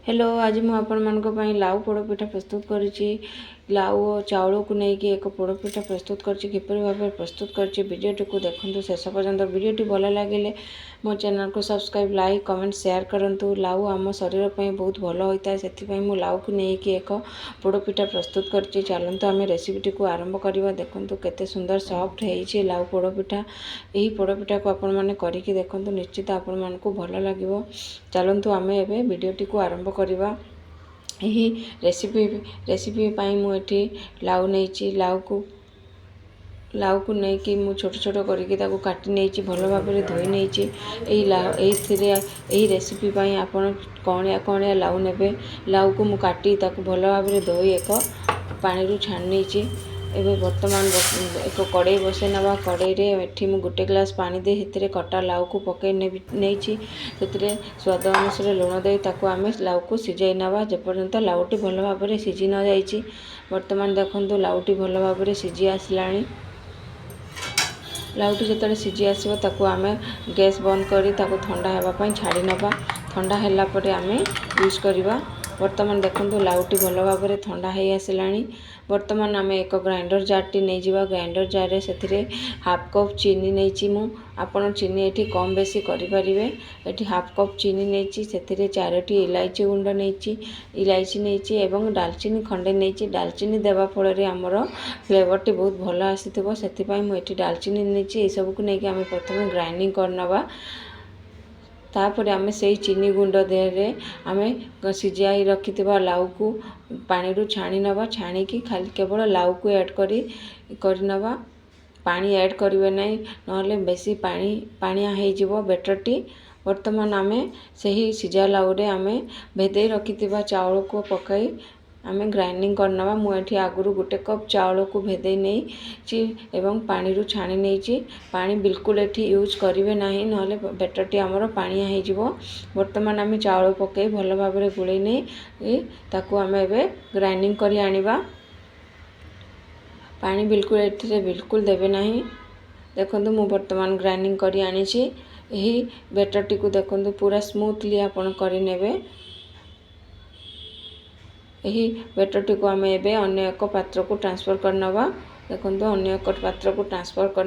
Hello आज मुझे आपण लाउ पोड़पिठा प्रस्तुत करुच्ची। लाउ और चाउल को लेकिन एक पोड़पिठा प्रस्तुत करुच्ची। किपर भाव प्रस्तुत करुच्ची वीडियोटी को देखते शेष पर्यंत। वीडियोटी भल लगे मो चैनल को सब्सक्राइब लाइक कमेंट शेयर करूँ। लाउ आम शरीर पर बहुत भल होता है, से मुझे लाउ को लेकिन एक पोड़पिठा प्रस्तुत करुच्ची। चलते आम रेसिपीटी को आरंभ करवा। देखो केते सुंदर सॉफ्ट है लाउ पोड़पिठा। यही पोड़पिठा को आपण मैंने करके देखो, निश्चित आपण मन को भल लगे। चलतु आम ए वीडियोटी को आरंभ करवा। यही रेसिपी पाई मुझे लाउ नहीं, लाउ को लेकिन मु छोट छोट करके काटी नहीं भल भाव धोई नहीं। यही रेसिपी पाई आपण कणिया कणिया लाउ ने। लाउ को मु काटी भल भाव धोई एक पानी छाणी नहीं। एवं बर्तमान एक कड़े बसई ना। कड़े में गोटे ग्लास पानी दे कटा लाउ को पकई नहीं। स्वाद अनुसार लुण दे आम लाउ को सीझाई ना जेपर्यंत लाउटी भल भाव सीझी न जाइए। बर्तमान देखो लाउटी भल भाव सीझी आसला। लाउटी जो सीझी आसो आम गैस बंद कर ठंडा होगापी छाड़ी नवा। ठंडा है आम यूज करवा। बर्तमान देखो लाउटी भल भाव ठंडा हो आसला। बर्तमान आम एक ग्राइंडर जार नहीं जावा। ग्राइंडर जार से हाफ कप चीनी नहीं। आपड़ चीनी ये कम बेसी करें। ये हाफ कप चीनी नहीं, से 4टी इलायची गुंड नहीं, इलायची नहीं एवं डालचीनी खंडे नहीं। डालचीनी देवा फल आमर फ्लेवरटी बहुत भल आसी से मुझे डालचीनी नहीं। ये सबको लेकिन आम प्रथम ग्राइंडिंग करनवा। तापर आम से चीनी गुंड दे आम सीझाई रखि लाउ को पानी छाणी नवा। छाणी की खाली केवल लाउ को ऐड करनवा। पानी ऐड करेंगे नहीं, ना बेसी पानिया हो बेटरटी। बर्तमान आम से ही सीझा लाउ रे आम भेदे रखि चाउल को पकई आम ग्राइंडिंग करनवा। मुझे आगुरी गोटे कप चाउल को भेदे नहीं एवं पानी छाणी नहीं। पानी बिल्कुल ये यूज करेंगे ना, ना बेटरटी आमर पानिया हो। बर्तमान आम चाउल पकई भल भाव गोले नहीं आम ए ग्राइंडिंग कर आनिबा। पानी बिल्कुल ये बिल्कुल देवे ना। देखो मु बर्तमान ग्राइंडिंग कर आनी। यही बेटरटी को देखो पूरा स्मूथली आपन करें। यही बेटरटी को आम ए अन्य एक पात्र को ट्रांसफर करनवा। देखो अन्य एक पात्र को ट्रांसफर कर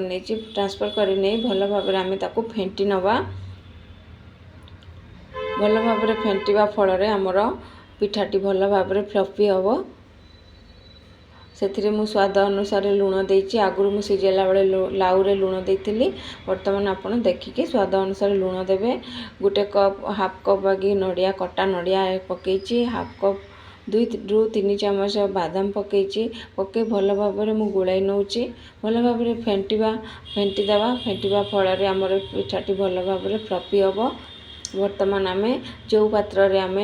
नहीं भल भाव आम ताको फेंटी नवा। भल भाव फेंटा फल आमर पिठाटी भल भाव फ्लफी हम। से स्वाद अनुसार लुण देती। आगुरी मुझे सीझेला बेले लाउ रे लुण देती। बर्तमान आपड़ देखिए स्वाद अनुसार लुण देवे। गोटे कप हाफ कप बागी नड़िया कटा नड़िया पकई। हाफ कप 2 ରୁ 3 ଚାମଚ बादाम पकई। पकई भल भाव मुझे गोलाई नौची। भल भाव फेंटी देवा। फेंटा फल आमर पिठाटी भल भाव फ्लफी हम। बर्तमान आम जो पात्र रे आम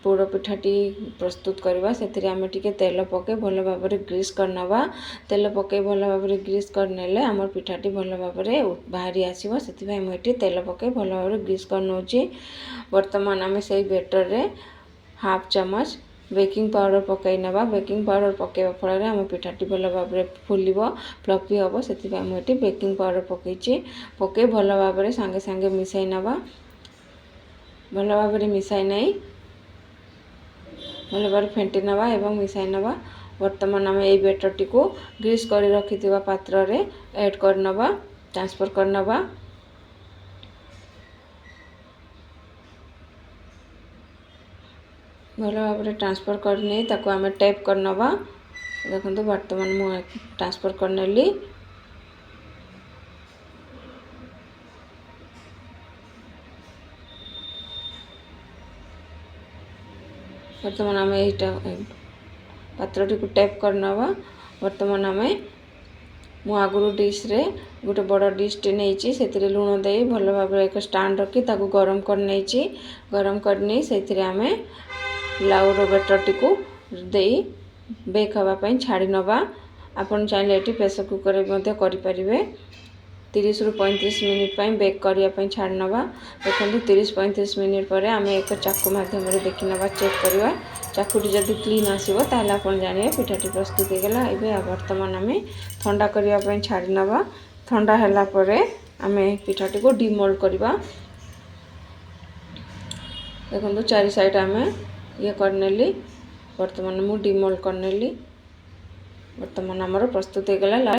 पोड़ पिठाटी प्रस्तुत करवा से आम टिके तेल पकई भल भाव ग्रीस करनवा। तेल पकई भल भाव ग्रीस करने आम पिठाटी भल भाव बाहरी आसो। से मुझे तेल पकई भल भाव ग्रीस कर नौची। बर्तमान आम से बेटर रे हाफ चामच बेकिंग पाउडर पकई नवा। बेकिंग पाउडर पकईवा फल आम पिठाटी भल भाव फुल फ्लफी हम। से मुझे बेकिंग पाउडर पकई भल भाव सांगे सांगे मिसाई नवा। भल भाव मिसाई नहीं भल भाव फेंटी नवा एवं मिसाई नवा। बर्तमान आम ये बेटरटी को ग्रीस कर रखि पात्र रे ऐड करनवा, ट्रांसफर करनवा। भल भाव ट्रांसफर करने ताको आम टैप करनवा। देखो बर्तमान मु ट्रांसफर करनेली। बर्तमान आम यही पात्रटी को टैप करनवा। बर्तमान आम मु आगुरी डिश रे गोटे बड़ डिशटे नहीं से लुण दे भल भाव एक स्टैंड रखी गरम कर नहीं। गरम करनी से आम लाउ रो बेटरटी को दे बेक हाँवाई छाड़ी नवा। आपन चाहिए ये प्रेसर कुकर करें 30 ରୁ 35 मिनिट बेक करने छाड़ नवा। देखो 30-35 मिनिट पर आम एक चाकू मध्यम देखी नवा चेक करवा। चाकूटी जब क्लीन आसो ताल आप जानिए पिठाटी प्रस्तुत होगला। ये बर्तमान आम ठंडा करने छाड़ी नवा। ठंडा है पर आम पिठाटी को डिमोल्ड करवा। देखो चारि साइड आम ये करनेली वर्तमान मु डिमोल्ड करनेली। वर्तमान आमर प्रस्तुत हो गला।